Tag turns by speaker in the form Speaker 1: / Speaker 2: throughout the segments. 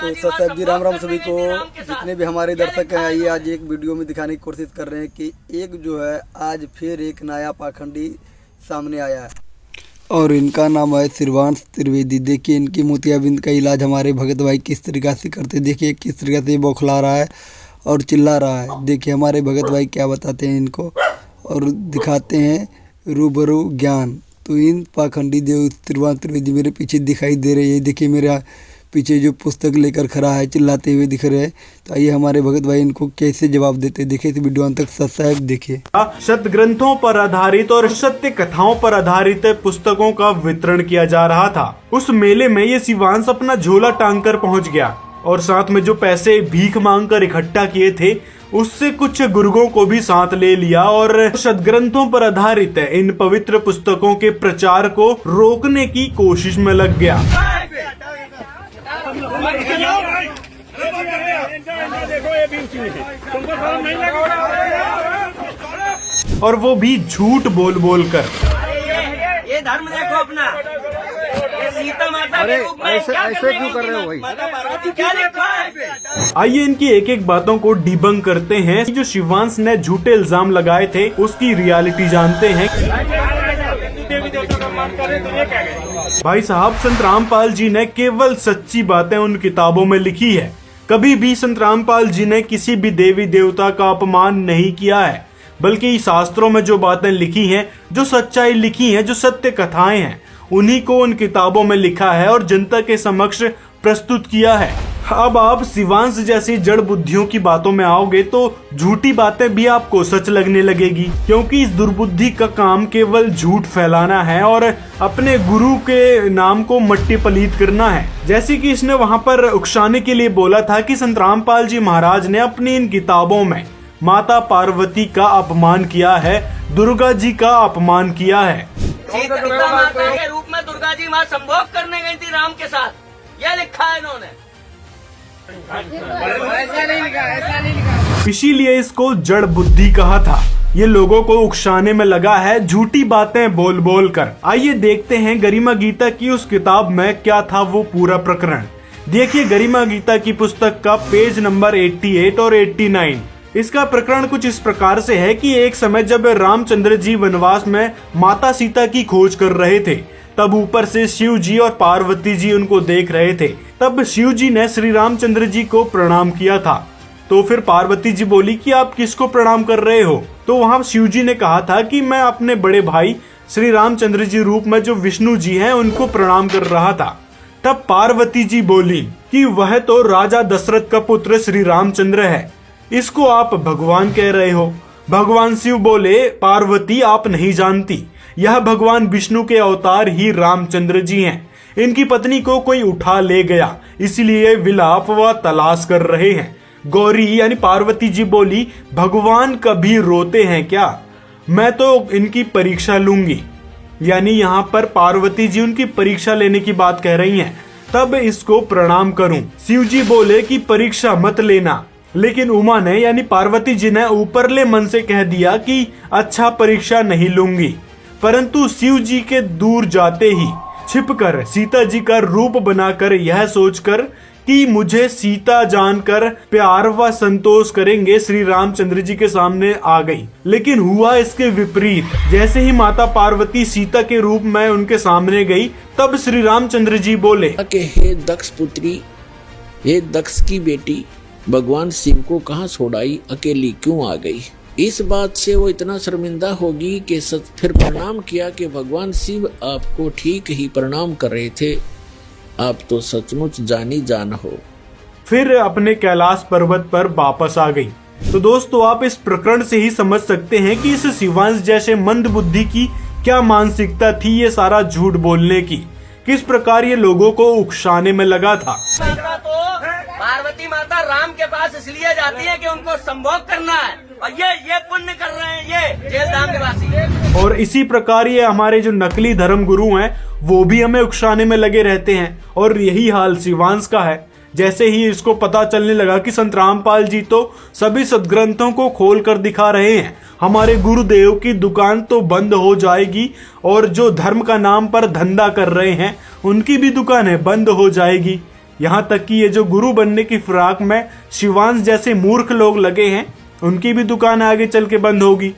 Speaker 1: तो सत जी राम सभी को। जितने भी हमारे दर्शक हैं, आइए आज एक वीडियो में दिखाने की कोशिश कर रहे हैं कि एक जो है आज फिर एक नया पाखंडी सामने आया है और इनका नाम है श्रीवांश त्रिवेदी। देखिए इनकी मोतियाबिंद का इलाज हमारे भगत भाई किस तरीक़ा से करते, देखिए किस तरीक़ा से बौखला रहा है और चिल्ला रहा है। देखिए हमारे भगत भाई क्या बताते हैं इनको और दिखाते हैं रूबरू ज्ञान। तो इन पाखंडी देव श्रीवांश त्रिवेदी मेरे पीछे दिखाई दे रही है। देखिए मेरे पीछे जो पुस्तक लेकर खड़ा है चिल्लाते हुए दिख रहे हैं। तो आइए हमारे भगत भाई इनको कैसे जवाब देते हैं, देखिए इस वीडियो अंत तक सब्सक्राइब देखिए।
Speaker 2: सत्य ग्रंथों पर आधारित और सत्य कथाओं पर आधारित पुस्तकों का वितरण किया जा रहा था। उस मेले में ये श्रीवांश अपना झोला टांग कर पहुँच गया और साथ में जो पैसे भीख मांग कर इकट्ठा किए थे उससे कुछ गुर्गों को भी साथ ले लिया और सदग्रंथों पर आधारित इन पवित्र पुस्तकों के प्रचार को रोकने की कोशिश में लग गया। और वो भी झूठ बोल बोल कर।
Speaker 3: ये धर्म देखो अपना, ये सीता माता के रूप में ऐसे क्यों कर रहे हो भाई? माता पार्वती क्या लिखा है?
Speaker 2: आइए इनकी एक एक बातों को डिबंक करते हैं। जो श्रीवांश ने झूठे इल्जाम लगाए थे उसकी रियलिटी जानते हैं। भाई साहब, संत रामपाल जी ने केवल सच्ची बातें उन किताबों में लिखी है। कभी भी संत रामपाल जी ने किसी भी देवी देवता का अपमान नहीं किया है, बल्कि शास्त्रों में जो बातें लिखी हैं, जो सच्चाई लिखी है, जो सत्य कथाएं हैं, उन्हीं को उन किताबों में लिखा है और जनता के समक्ष प्रस्तुत किया है। अब आप श्रीवांश जैसी जड़ बुद्धियों की बातों में आओगे तो झूठी बातें भी आपको सच लगने लगेगी, क्योंकि इस दुर्बुद्धि का काम केवल झूठ फैलाना है और अपने गुरु के नाम को मट्टी पलीत करना है। जैसे कि इसने वहां पर उकसाने के लिए बोला था कि संत रामपाल जी महाराज ने अपनी इन किताबों में माता पार्वती का अपमान किया है, दुर्गा जी का अपमान किया है।
Speaker 3: सीता माता के रूप में दुर्गा जी माँ संभोग करने गई थी राम के साथ, यह लिखा है इन्होंने। ऐसा नहीं लिखा।
Speaker 2: इसीलिए इसको जड़ बुद्धि कहा था। ये लोगों को उकसाने में लगा है झूठी बातें बोल बोल कर। आइए देखते हैं गरिमा गीता की उस किताब में क्या था वो पूरा प्रकरण। देखिए गरिमा गीता की पुस्तक का पेज नंबर 88 और 89। इसका प्रकरण कुछ इस प्रकार से है कि एक समय जब रामचंद्र जी वनवास में माता सीता की खोज कर रहे थे, तब ऊपर से शिव जी और पार्वती जी उनको देख रहे थे। तब शिव जी ने श्री रामचंद्र जी को प्रणाम किया था। तो फिर पार्वती जी बोली कि आप किसको प्रणाम कर रहे हो? तो वहाँ शिव जी ने कहा था कि मैं अपने बड़े भाई श्री रामचंद्र जी रूप में जो विष्णु जी हैं उनको प्रणाम कर रहा था। तब पार्वती जी बोली कि वह तो राजा दशरथ का पुत्र श्री रामचंद्र है, इसको आप भगवान कह रहे हो। भगवान शिव बोले, पार्वती आप नहीं जानती, यह भगवान विष्णु के अवतार ही रामचंद्र जी हैं। इनकी पत्नी को कोई उठा ले गया, इसलिए विलाप व तलाश कर रहे हैं। गौरी यानी पार्वती जी बोली, भगवान कभी रोते हैं क्या? मैं तो इनकी परीक्षा लूंगी। यानी यहाँ पर पार्वती जी उनकी परीक्षा लेने की बात कह रही हैं, तब इसको प्रणाम करूं। शिव जी बोले कि परीक्षा मत लेना, लेकिन उमा ने यानी पार्वती जी ने ऊपरले मन से कह दिया कि अच्छा परीक्षा नहीं लूंगी। परंतु शिव जी के दूर जाते ही छिपकर सीता जी का रूप बनाकर यह सोचकर कि मुझे सीता जानकर प्यार व संतोष करेंगे, श्री रामचंद्र जी के सामने आ गई। लेकिन हुआ इसके विपरीत। जैसे ही माता पार्वती सीता के रूप में उनके सामने गई, तब श्री रामचंद्र जी बोले,
Speaker 4: हे दक्ष पुत्री, हे दक्ष की बेटी, भगवान शिव को कहाँ छोड़ाई, अकेली क्यों आ गई? इस बात से वो इतना शर्मिंदा होगी कि फिर प्रणाम किया कि भगवान शिव आपको ठीक ही प्रणाम कर रहे थे, आप तो सचमुच जानी जान हो।
Speaker 2: फिर अपने कैलाश पर्वत पर वापस आ गई। तो दोस्तों आप इस प्रकरण से ही समझ सकते हैं कि इस श्रीवांश जैसे मंद बुद्धि की क्या मानसिकता थी ये सारा झूठ बोलने की, किस प्रकार ये लोगों को उकसाने में लगा था।
Speaker 3: पार्वती माता राम के पास इसलिए जाती है कि उनको संभोग करना है और ये पुण्य कर रहे हैं ये जेलधाम निवासी।
Speaker 2: और इसी प्रकार ये हमारे जो नकली धर्म गुरु हैं वो भी हमें उकसाने में लगे रहते हैं और यही हाल श्रीवांश का है। जैसे ही इसको पता चलने लगा कि संत रामपाल जी तो सभी सदग्रंथों को खोल कर दिखा रहे हैं, हमारे गुरुदेव की दुकान तो बंद हो जाएगी और जो धर्म का नाम पर धंधा कर रहे हैं उनकी भी दुकानें बंद हो जाएगी, यहाँ तक कि ये जो गुरु बनने की फिराक में शिवांश जैसे मूर्ख लोग लगे हैं, उनकी भी दुकान आगे चल के बंद होगी।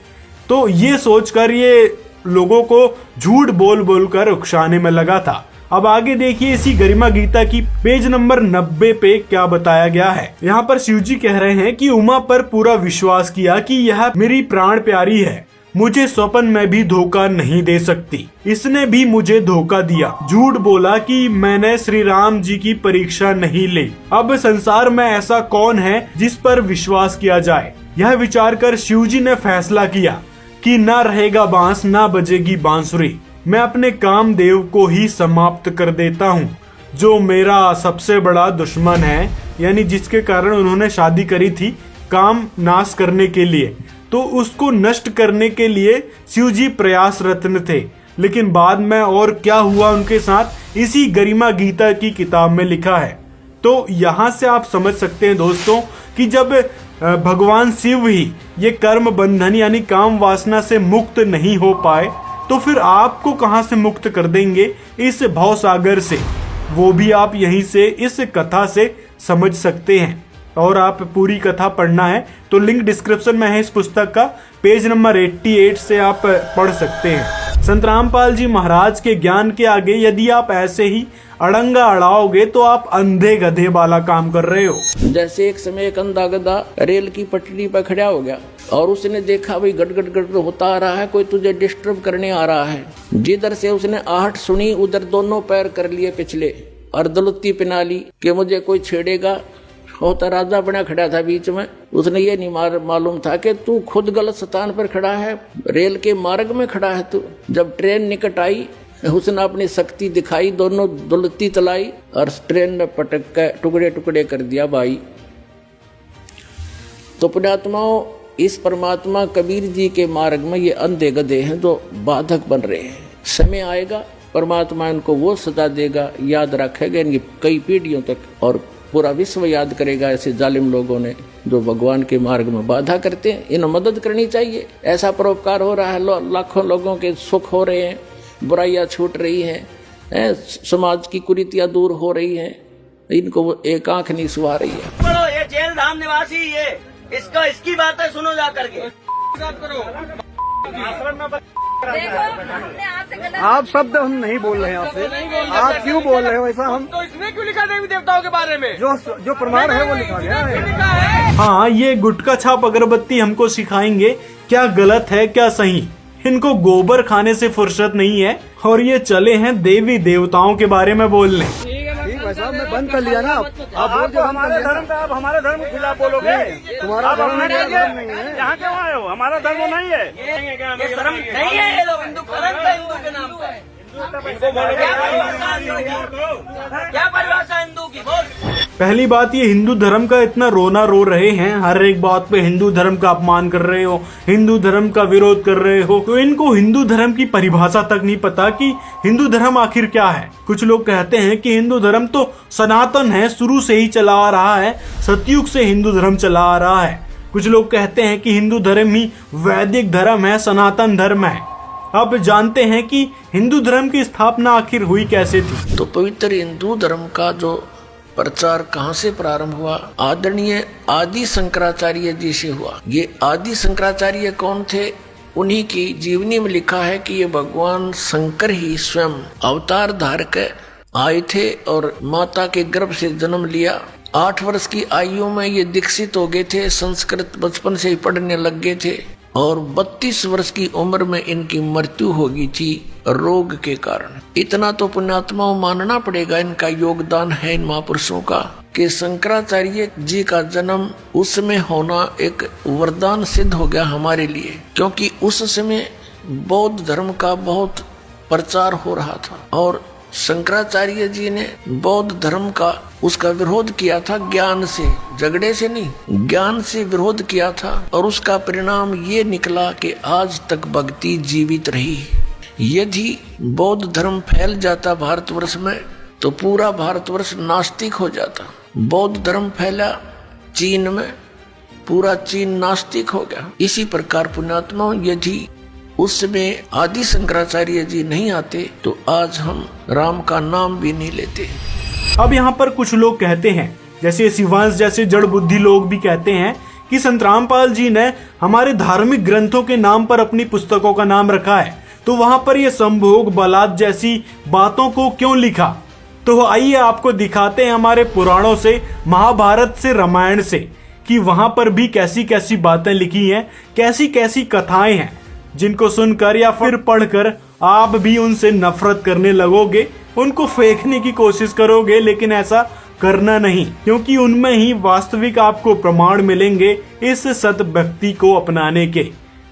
Speaker 2: तो ये सोचकर ये लोगों को झूठ बोल बोल कर उकसाने में लगा था। अब आगे देखिए इसी गरिमा गीता की पेज नंबर 90 पे क्या बताया गया है। यहाँ पर शिवजी कह रहे हैं कि उमा पर पूरा विश्वास किया कि यह मेरी प्राण प्यारी है, मुझे स्वप्न में भी धोखा नहीं दे सकती, इसने भी मुझे धोखा दिया, झूठ बोला कि मैंने श्री राम जी की परीक्षा नहीं ली। अब संसार में ऐसा कौन है जिस पर विश्वास किया जाए। यह विचार कर शिवजी ने फैसला किया कि ना रहेगा बांस ना बजेगी बांसुरी, मैं अपने कामदेव को ही समाप्त कर देता हूँ, जो मेरा सबसे बड़ा दुश्मन है, यानी जिसके कारण उन्होंने शादी करी थी काम नाश करने के लिए, तो उसको नष्ट करने के लिए शिवजी प्रयासरत थे। लेकिन बाद में और क्या हुआ उनके साथ, इसी गरिमा गीता की किताब में लिखा है। तो यहाँ से आप समझ सकते हैं दोस्तों कि जब भगवान शिव ही ये कर्म बंधन यानी काम वासना से मुक्त नहीं हो पाए, तो फिर आपको कहां से मुक्त कर देंगे इस भवसागर से, वो भी आप यहीं से इस कथा से समझ सकते हैं। और आप पूरी कथा पढ़ना है तो लिंक डिस्क्रिप्शन में है इस पुस्तक का, पेज नंबर 88 से आप पढ़ सकते हैं। संत रामपाल जी महाराज के ज्ञान के आगे यदि आप ऐसे ही अड़ंगा अड़ाओगे तो आप अंधे गधे वाला काम कर रहे हो।
Speaker 4: जैसे एक समय एक अंधा गधा रेल की पटरी पर खड़ा हो गया और उसने देखा भाई गड़ गड़ गड़ होता आ रहा है, कोई तुझे डिस्टर्ब करने आ रहा है। जिधर से उसने आहट सुनी उधर दोनों पैर कर लिए पिछले और दलुत्ती पिना ली कि मुझे कोई छेड़ेगा। होता राजा बना खड़ा था बीच में, उसने ये नहीं मालूम था कि तू खुद गलत स्थान पर खड़ा है, रेल के मार्ग में खड़ा है तू। जब ट्रेन निकट आई उसने अपनी शक्ति दिखाई, दोनों दुलती तलाई और ट्रेन में पटक कर टुकड़े टुकड़े कर दिया भाई। तो पुण्यात्माओं, इस परमात्मा कबीर जी के मार्ग में ये अंधे गधे हैं जो बाधक बन रहे हैं। समय आएगा परमात्मा इनको वो सजा देगा, याद रखेगा इनकी कई पीढ़ियों तक, और पूरा विश्व याद करेगा ऐसे जालिम लोगों ने जो भगवान के मार्ग में बाधा करते हैं। इन्हें मदद करनी चाहिए। ऐसा परोपकार हो रहा है, लाखों लोगों के सुख हो रहे हैं, बुराइयां छूट रही हैं, समाज की कुरीतियां दूर हो रही हैं, इनको वो एक आंख नहीं सुहा रही है।
Speaker 3: बोलो ये जेल धाम निवासी ये इसकी बातें सुनो जा करके।
Speaker 1: आप शब्द हम नहीं बोल रहे हैं आपसे, आप क्यों बोल रहे हो ऐसा? हम
Speaker 5: तो इसमें क्यों लिखा देवी देवताओं के बारे में?
Speaker 1: जो प्रमाण है वो लिखा गया है।
Speaker 2: हाँ, ये गुटखा छाप अगरबत्ती हमको सिखाएंगे क्या गलत है क्या सही। इनको गोबर खाने से फुर्सत नहीं है और ये चले हैं देवी देवताओं के बारे में बोलने।
Speaker 1: ठीक भाई साहब, मैं बंद कर लिया ना। आप बोल जो
Speaker 5: हमारे धर्म का, आप हमारे धर्म के खिलाफ बोलोगे?
Speaker 1: तुम्हारा धर्म नहीं है,
Speaker 5: यहाँ क्यों आए हो? हमारा धर्म नहीं है,
Speaker 3: ये शर्म नहीं है। ये लोग हिंदू हिंदू के नाम पर क्या परिभाषा हिंदू की बोल।
Speaker 2: पहली बात, ये हिंदू धर्म का इतना रोना रो रहे हैं, हर एक बात पे हिंदू धर्म का अपमान कर रहे हो, हिंदू धर्म का विरोध कर रहे हो, तो इनको हिंदू धर्म की परिभाषा तक नहीं पता कि हिंदू धर्म आखिर क्या है। कुछ लोग कहते हैं कि हिंदू धर्म तो सनातन है, शुरू से ही चला आ रहा है, सतयुग से हिंदू धर्म चला आ रहा है। कुछ लोग कहते हैं कि हिंदू धर्म ही वैदिक धर्म है, सनातन धर्म है। अब जानते हैं कि हिंदू धर्म की स्थापना आखिर हुई कैसे थी।
Speaker 4: तो पवित्र हिंदू धर्म का जो प्रचार कहाँ से प्रारंभ हुआ? आदरणीय आदि शंकराचार्य जी से हुआ। ये आदि शंकराचार्य कौन थे? उन्हीं की जीवनी में लिखा है कि ये भगवान शंकर ही स्वयं अवतार धार के आए थे और माता के गर्भ से जन्म लिया। 8 वर्ष की आयु में ये दीक्षित हो गए थे, संस्कृत बचपन से ही पढ़ने लग गए थे और 32 वर्ष की उम्र में इनकी मृत्यु हो गई थी रोग के कारण। इतना तो पुण्यात्माओं मानना पड़ेगा, इनका योगदान है इन महापुरुषों का कि शंकराचार्य जी का जन्म उस समय होना एक वरदान सिद्ध हो गया हमारे लिए, क्योंकि उस समय बौद्ध धर्म का बहुत प्रचार हो रहा था और शंकराचार्य जी ने बौद्ध धर्म का उसका विरोध किया था, ज्ञान से, झगड़े से नहीं, ज्ञान से विरोध किया था और उसका परिणाम ये निकला कि आज तक भक्ति जीवित रही। यदि बौद्ध धर्म फैल जाता भारतवर्ष में तो पूरा भारतवर्ष नास्तिक हो जाता। बौद्ध धर्म फैला चीन में, पूरा चीन नास्तिक हो गया। इसी प्रकार पुण्यात्माओं, यदि उस समय आदि शंकराचार्य जी नहीं आते तो आज हम राम का नाम भी नहीं लेते।
Speaker 2: अब यहाँ पर कुछ लोग कहते हैं, जैसे शिवांश जैसे जड़ बुद्धि लोग भी कहते हैं कि संत रामपाल जी ने हमारे धार्मिक ग्रंथों के नाम पर अपनी पुस्तकों का नाम रखा है, तो वहां पर ये संभोग बलात् जैसी बातों को क्यों लिखा। तो आइए आपको दिखाते हैं हमारे पुराणों से, महाभारत से, रामायण से, कि वहां पर भी कैसी कैसी बातें लिखी हैं, कैसी कैसी कथाएं हैं, जिनको सुनकर या फिर पढ़कर आप भी उनसे नफरत करने लगोगे, उनको फेंकने की कोशिश करोगे, लेकिन ऐसा करना नहीं, क्योंकि उनमें ही वास्तविक आपको प्रमाण मिलेंगे इस सत भक्ति को अपनाने के,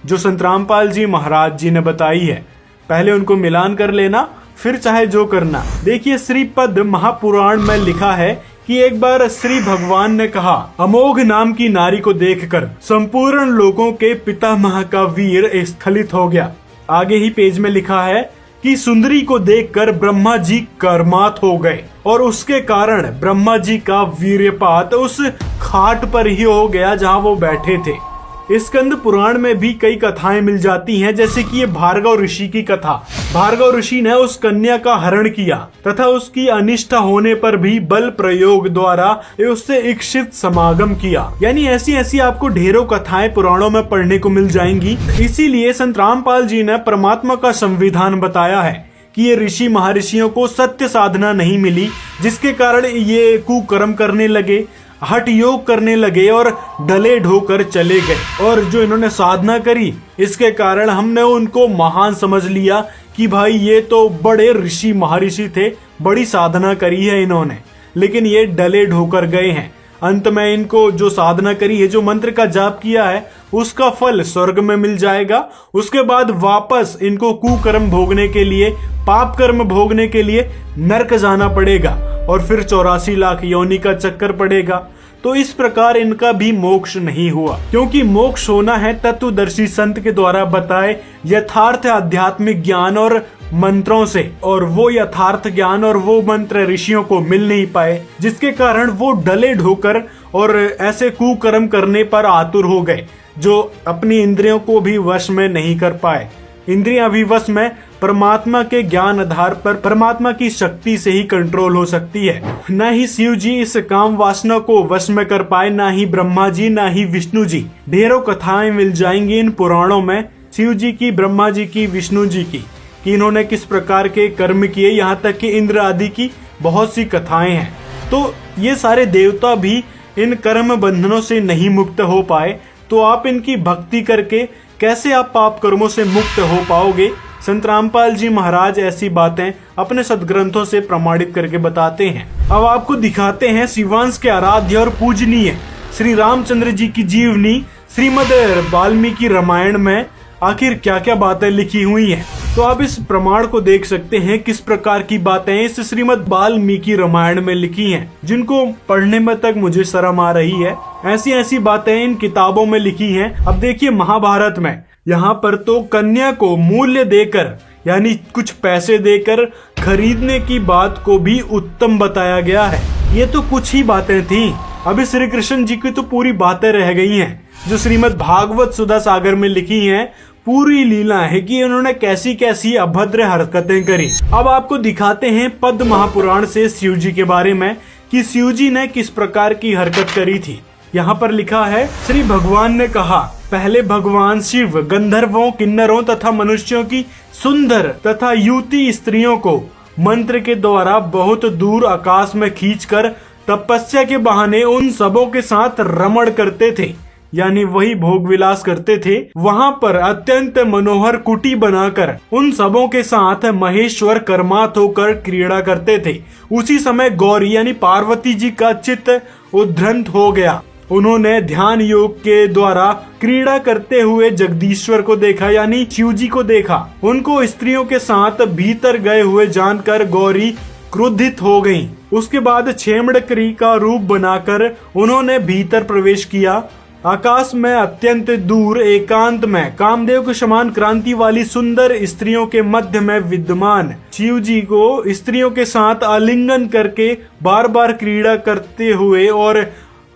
Speaker 2: जो संत रामपाल जी महाराज जी ने बताई है। पहले उनको मिलान कर लेना, फिर चाहे जो करना। देखिए, श्रीपद महापुराण में लिखा है कि एक बार श्री भगवान ने कहा, अमोघ नाम की नारी को देखकर संपूर्ण लोगों के पितामह का वीर स्खलित हो गया। आगे ही पेज में लिखा है कि सुंदरी को देखकर ब्रह्मा जी कर्मात हो गए और उसके कारण ब्रह्मा जी का वीर्यपात उस खाट पर ही हो गया जहाँ वो बैठे थे। स्कंद पुराण में भी कई कथाएं मिल जाती हैं, जैसे कि ये भार्गव ऋषि की कथा। भार्गव ऋषि ने उस कन्या का हरण किया तथा उसकी अनिष्टा होने पर भी बल प्रयोग द्वारा उससे इच्छित समागम किया। यानी ऐसी ऐसी आपको ढेरों कथाएं पुराणों में पढ़ने को मिल जाएंगी। इसीलिए संत रामपाल जी ने परमात्मा का संविधान बताया है कि ये ऋषि महर्षियों को सत्य साधना नहीं मिली, जिसके कारण ये कुकर्म करने लगे, हठ योग करने लगे और डले ढोकर चले गए। और जो इन्होंने साधना करी, इसके कारण हमने उनको महान समझ लिया कि भाई ये तो बड़े ऋषि महर्षि थे, बड़ी साधना करी है इन्होंने, लेकिन ये डले ढोकर गए हैं। अंत में इनको जो साधना करी है, जो मंत्र का जाप किया है, उसका फल स्वर्ग में मिल जाएगा। उसके बाद वापस इनको कुकर्म भोगने के लिए, पाप कर्म भोगने के लिए नरक जाना पड़ेगा और फिर 84 लाख योनि का चक्कर पड़ेगा। तो इस प्रकार इनका भी मोक्ष नहीं हुआ, क्योंकि मोक्ष होना है तत्वदर्शी संत के द्वारा बताए यथार्थ आध्यात्मिक ज्ञान और मंत्रों से, और वो यथार्थ ज्ञान और वो मंत्र ऋषियों को मिल नहीं पाए, जिसके कारण वो डले ढोकर और ऐसे कुकर्म करने पर आतुर हो गए, जो अपनी इंद्रियों को भी वश में नहीं कर पाए। इंद्रियां भी वश में परमात्मा के ज्ञान आधार पर परमात्मा की शक्ति से ही कंट्रोल हो सकती है। न ही शिव जी इस काम वासना को वश में कर पाए, ना ही ब्रह्मा जी, ना ही विष्णु जी। ढेरों कथाएं मिल जाएंगी इन पुराणों में, शिव जी की, ब्रह्मा जी की, विष्णु जी की, कि इन्होंने किस प्रकार के कर्म किए, यहाँ तक कि इंद्र आदि की बहुत सी कथाएं हैं। तो ये सारे देवता भी इन कर्म बंधनों से नहीं मुक्त हो पाए, तो आप इनकी भक्ति करके कैसे आप पाप कर्मों से मुक्त हो पाओगे। संत रामपाल जी महाराज ऐसी बातें अपने सदग्रंथों से प्रमाणित करके बताते हैं। अब आपको दिखाते हैं शिवांश के आराध्य और पूजनीय श्री रामचंद्र जी की जीवनी श्रीमद वाल्मीकि रामायण में आखिर क्या क्या बातें लिखी हुई हैं। तो आप इस प्रमाण को देख सकते हैं किस प्रकार की बातें इस श्रीमद वाल्मीकि रामायण में लिखी हैं, जिनको पढ़ने में तक मुझे शर्म आ रही है। ऐसी ऐसी बातें इन किताबों में लिखी हैं। अब देखिए, महाभारत में यहाँ पर तो कन्या को मूल्य देकर, यानी कुछ पैसे देकर खरीदने की बात को भी उत्तम बताया गया है। ये तो कुछ ही बातें थी, अभी श्री कृष्ण जी की तो पूरी बातें रह गई हैं, जो श्रीमद भागवत सुधा सागर में लिखी हैं। पूरी लीला है कि उन्होंने कैसी कैसी अभद्र हरकतें करी। अब आपको दिखाते हैं पद्म महापुराण से शिव जी के बारे में, कि शिव जी ने किस प्रकार की हरकत करी थी। यहाँ पर लिखा है, श्री भगवान ने कहा, पहले भगवान शिव गंधर्वों, किन्नरों तथा मनुष्यों की सुंदर तथा युवती स्त्रियों को मंत्र के द्वारा बहुत दूर आकाश में खींचकर तपस्या के बहाने उन सबों के साथ रमण करते थे, यानी वही भोग विलास करते थे। वहां पर अत्यंत मनोहर कुटी बनाकर उन सबों के साथ महेश्वर कर्मात होकर क्रीड़ा करते थे। उसी समय गौरी यानी पार्वती जी का चित्त उद्भ्रंत हो गया। उन्होंने ध्यान योग के द्वारा क्रीड़ा करते हुए जगदीश्वर को देखा, यानी शिव जी को देखा। उनको स्त्रियों के साथ भीतर गए हुए जानकर गौरी क्रोधित हो गईं। उसके बाद छेमड़करी का रूप बनाकर उन्होंने भीतर प्रवेश किया। आकाश में अत्यंत दूर एकांत में कामदेव के समान क्रांति वाली सुंदर स्त्रियों के मध्य में विद्यमान शिव जी को स्त्रियों के साथ आलिंगन करके बार बार क्रीड़ा करते हुए और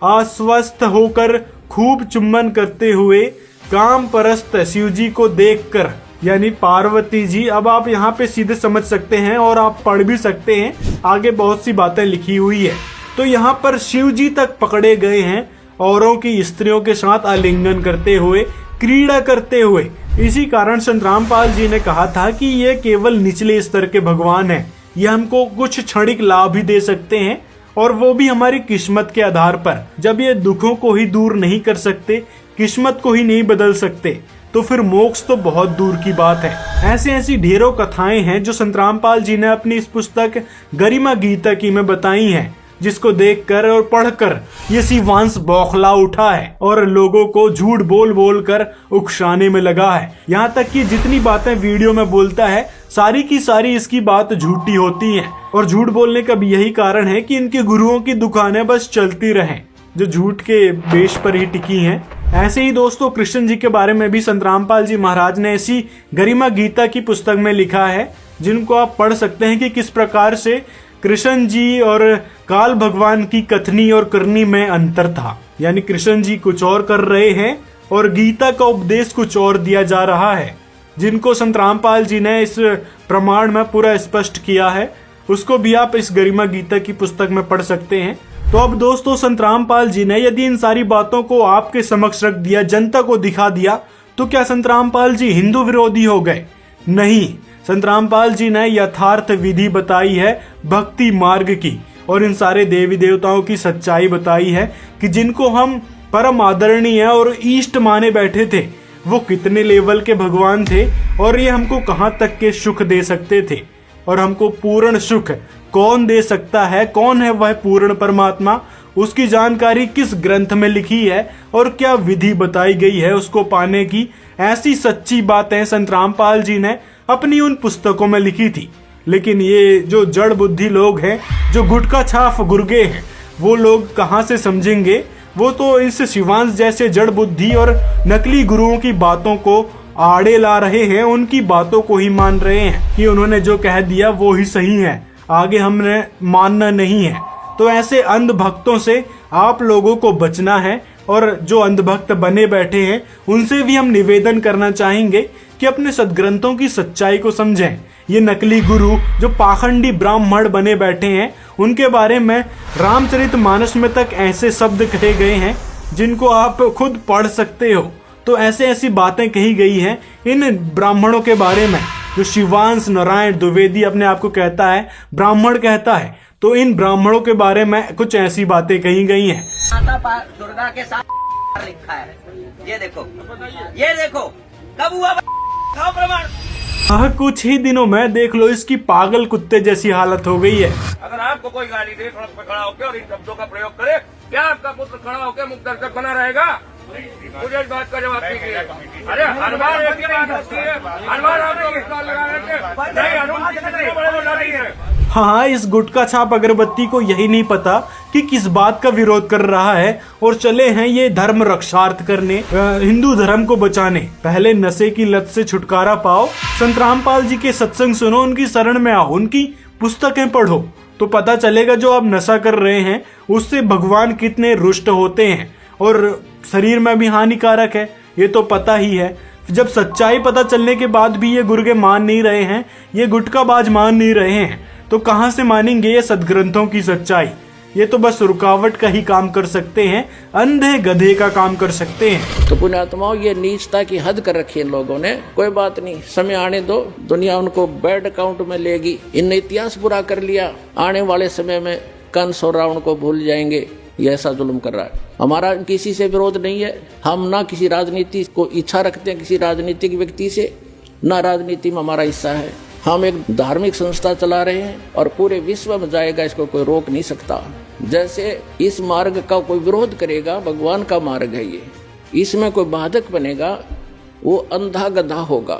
Speaker 2: आश्वस्त होकर खूब चुम्बन करते हुए काम परस्त शिव जी को देखकर यानी पार्वती जी। अब आप यहाँ पे सीधे समझ सकते हैं और आप पढ़ भी सकते हैं, आगे बहुत सी बातें लिखी हुई है। तो यहाँ पर शिव जी तक पकड़े गए हैं औरों की स्त्रियों के साथ आलिंगन करते हुए, क्रीड़ा करते हुए। इसी कारण संत रामपाल जी ने कहा था कि ये केवल निचले स्तर के भगवान हैं, ये हमको कुछ क्षणिक लाभ ही दे सकते हैं और वो भी हमारी किस्मत के आधार पर। जब ये दुखों को ही दूर नहीं कर सकते, किस्मत को ही नहीं बदल सकते, तो फिर मोक्ष तो बहुत दूर की बात है। ऐसी ढेरों कथाएं हैं जो संत रामपाल जी ने अपनी इस पुस्तक गरिमा गीता की में बताई हैं, जिसको देखकर और पढ़कर ये शिवांश बौखला उठा है और लोगों को झूठ बोल बोल कर उकसाने में लगा है। यहाँ तक कि जितनी बातें वीडियो में बोलता है, सारी की सारी इसकी बात झूठी होती हैं। और झूठ बोलने का भी यही कारण है कि इनके गुरुओं की दुकानें बस चलती रहें, जो झूठ के बेश पर ही टिकी हैं। ऐसे ही दोस्तों, कृष्ण जी के बारे में भी संत रामपाल जी महाराज ने ऐसी गरिमा गीता की पुस्तक में लिखा है, जिनको आप पढ़ सकते हैं कि किस प्रकार से कृष्ण जी और काल भगवान की कथनी और करनी में अंतर था। यानी कृष्ण जी कुछ और कर रहे हैं और गीता का उपदेश कुछ और दिया जा रहा है, जिनको संत रामपाल जी ने इस प्रमाण में पूरा स्पष्ट किया है। उसको भी आप इस गरिमा गीता की पुस्तक में पढ़ सकते हैं। तो अब दोस्तों, संत रामपाल जी ने यदि इन सारी बातों को आपके समक्ष रख दिया, जनता को दिखा दिया, तो क्या संत रामपाल जी हिंदू विरोधी हो गए? नहीं, संत रामपाल जी ने यथार्थ विधि बताई है भक्ति मार्ग की, और इन सारे देवी देवताओं की सच्चाई बताई है कि जिनको हम परम आदरणीय और इष्ट माने बैठे थे, वो कितने लेवल के भगवान थे और ये हमको कहाँ तक के सुख दे सकते थे। और हमको पूर्ण सुख कौन दे सकता है, कौन है वह पूर्ण परमात्मा, उसकी जानकारी किस ग्रंथ में लिखी है और क्या विधि बताई गई है उसको पाने की, ऐसी सच्ची बातें संत रामपाल जी ने अपनी उन पुस्तकों में लिखी थी। लेकिन ये जो जड़ बुद्धि लोग हैं, जो गुटका छाप गुर्गे हैं, वो लोग कहाँ से समझेंगे? वो तो इस शिवांश जैसे जड़ बुद्धि और नकली गुरुओं की बातों को आड़े ला रहे हैं, उनकी बातों को ही मान रहे हैं कि उन्होंने जो कह दिया वो ही सही है, आगे हमने मानना नहीं है। तो ऐसे अंध भक्तों से आप लोगों को बचना है, और जो अंधभक्त बने बैठे हैं उनसे भी हम निवेदन करना चाहेंगे कि अपने सदग्रंथों की सच्चाई को समझें। ये नकली गुरु जो पाखंडी ब्राह्मण बने बैठे हैं, उनके बारे में रामचरितमानस में तक ऐसे शब्द कहे गए हैं जिनको आप खुद पढ़ सकते हो। तो ऐसी बातें कही गई हैं इन ब्राह्मणों के बारे में, जो शिवांश नारायण द्विवेदी अपने आप को कहता है, ब्राह्मण कहता है। तो इन ब्राह्मणों के बारे में कुछ ऐसी बातें कही गई हैं।
Speaker 3: माता दुर्गा के साथ लिखा है, ये देखो कब हुआ, खाओ प्रमाण।
Speaker 2: हाँ, कुछ ही दिनों में देख लो इसकी पागल कुत्ते जैसी हालत हो गई है।
Speaker 5: अगर आपको कोई गाली दे, सड़क पर खड़ा होकर और इन शब्दों का प्रयोग करे, क्या आपका पुत्र खड़ा होकर मुक्त दर्शक बना रहेगा? मुझे इस बात का जवाब दीजिए। अरे हर बार एक ही बात होती है, हर बार आप लोग स्टॉल लगा रहे थे, नहीं हनुमान जी कितने बड़े बड़ा नहीं है।
Speaker 2: हाँ, इस गुटका छाप अगरबत्ती को यही नहीं पता कि किस बात का विरोध कर रहा है, और चले हैं ये धर्म रक्षार्थ करने, हिंदू धर्म को बचाने। पहले नशे की लत से छुटकारा पाओ, संत रामपाल जी के सत्संग सुनो, उनकी शरण में आओ, उनकी पुस्तकें पढ़ो, तो पता चलेगा जो आप नशा कर रहे हैं उससे भगवान कितने रुष्ट होते हैं और शरीर में भी हानिकारक है, ये तो पता ही है। जब सच्चाई पता चलने के बाद भी ये गुर्गे मान नहीं रहे हैं, ये गुटकाबाज मान नहीं रहे हैं, तो कहां से मानेंगे ये सदग्रंथों की सच्चाई? ये तो बस रुकावट का ही काम कर सकते हैं, अंधे गधे का काम कर सकते हैं।
Speaker 4: तो पुण्यात्माओं, ये नीचता की हद कर रखी है इन लोगों ने। कोई बात नहीं, समय आने दो, दुनिया उनको बैड अकाउंट में लेगी। इनने इतिहास पूरा कर लिया, आने वाले समय में कंस और रावण को भूल जाएंगे। ये ऐसा जुल्म कर रहा है। हमारा किसी से विरोध नहीं है, हम ना किसी राजनीति को इच्छा रखते हैं किसी राजनीतिक व्यक्ति से, ना राजनीति में हमारा हिस्सा है। हम एक धार्मिक संस्था चला रहे हैं और पूरे विश्व में जाएगा, इसको कोई रोक नहीं सकता। जैसे इस मार्ग का कोई विरोध करेगा, भगवान का मार्ग है ये, इसमें कोई बाधक बनेगा वो अंधा गधा होगा,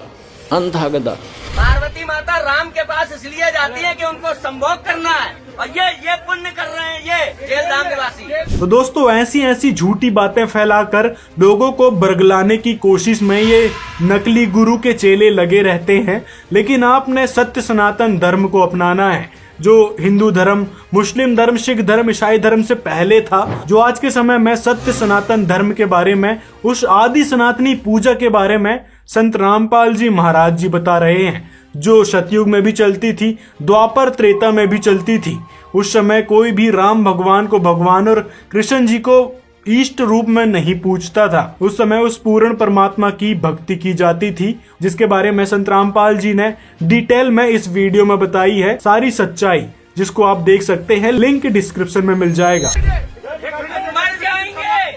Speaker 4: अंधा गधा।
Speaker 3: पार्वती माता राम के पास इसलिए जाती है कि उनको संभोग करना है, और ये पुण्य कर रहे हैं ये जेलधाम निवासी।
Speaker 2: तो दोस्तों, ऐसी झूठी बातें फैलाकर लोगों को बरगलाने की कोशिश में ये नकली गुरु के चेले लगे रहते हैं। लेकिन आपने सत्य सनातन धर्म को अपनाना है, जो हिंदू धर्म, मुस्लिम धर्म, सिख धर्म, ईसाई धर्म से पहले था, जो आज के समय में सत्य सनातन धर्म के बारे में, उस आदि सनातनी पूजा के बारे में संत रामपाल जी महाराज जी बता रहे हैं, जो सतयुग में भी चलती थी, द्वापर त्रेता में भी चलती थी। उस समय कोई भी राम भगवान को भगवान और कृष्ण जी को इष्ट रूप में नहीं पूछता था। उस समय उस पूर्ण परमात्मा की भक्ति की जाती थी, जिसके बारे में संत रामपाल जी ने डिटेल में इस वीडियो में बताई है सारी सच्चाई, जिसको आप देख सकते हैं। लिंक डिस्क्रिप्शन में मिल जाएगा।
Speaker 3: मर जाएंगे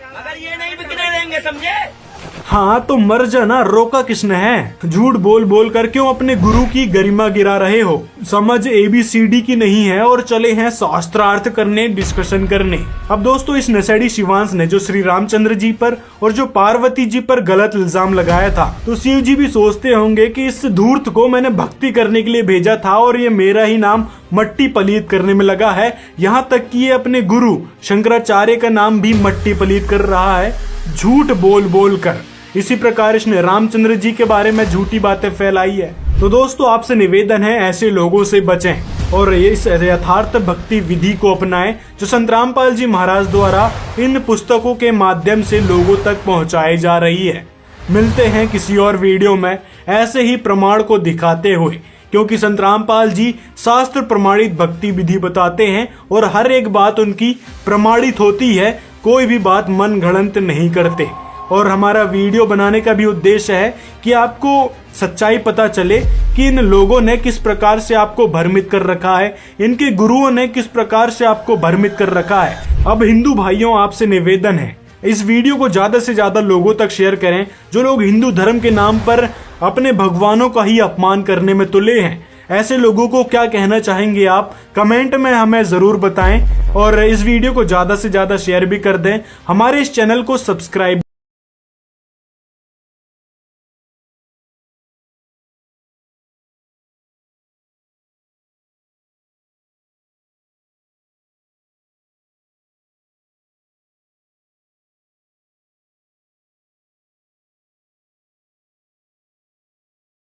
Speaker 3: मगर ये नहीं बिकने देंगे, समझे?
Speaker 2: हाँ तो मर जाना, रोका किसने है? झूठ बोल बोल कर क्यों अपने गुरु की गरिमा गिरा रहे हो? समझ ABCD की नहीं है और चले हैं शास्त्रार्थ करने, डिस्कशन करने। अब दोस्तों, इस नशेड़ी शिवांश ने जो श्री रामचंद्र जी पर और जो पार्वती जी पर गलत इल्जाम लगाया था, तो शिव जी भी सोचते होंगे कि इस धूर्त को मैंने भक्ति करने के लिए भेजा था और ये मेरा ही नाम मट्टी पलीत करने में लगा है। यहाँ तक कि ये अपने गुरु शंकराचार्य का नाम भी मट्टी पलीत कर रहा है, झूठ बोल बोल कर। इसी प्रकार इसने रामचंद्र जी के बारे में झूठी बातें फैलाई है। तो दोस्तों, आपसे निवेदन है, ऐसे लोगों से बचें और इस यथार्थ भक्ति विधि को अपनाएं जो संत रामपाल जी महाराज द्वारा इन पुस्तकों के माध्यम से लोगों तक पहुंचाई जा रही है। मिलते हैं किसी और वीडियो में ऐसे ही प्रमाण को दिखाते हुए, क्योंकि संत रामपाल जी शास्त्र प्रमाणित भक्ति विधि बताते हैं और हर एक बात उनकी प्रमाणित होती है, कोई भी बात मन गढ़ंत नहीं करते। और हमारा वीडियो बनाने का भी उद्देश्य है कि आपको सच्चाई पता चले कि इन लोगों ने किस प्रकार से आपको भ्रमित कर रखा है, इनके गुरुओं ने किस प्रकार से आपको भ्रमित कर रखा है। अब हिंदू भाइयों, आपसे निवेदन है, इस वीडियो को ज्यादा से ज्यादा लोगों तक शेयर करें। जो लोग हिंदू धर्म के नाम पर अपने भगवानों का ही अपमान करने में तुले हैं, ऐसे लोगों को क्या कहना चाहेंगे आप? कमेंट में हमें जरूर बताएं और इस वीडियो को ज्यादा से ज्यादा शेयर भी कर दें। हमारे इस चैनल को सब्सक्राइब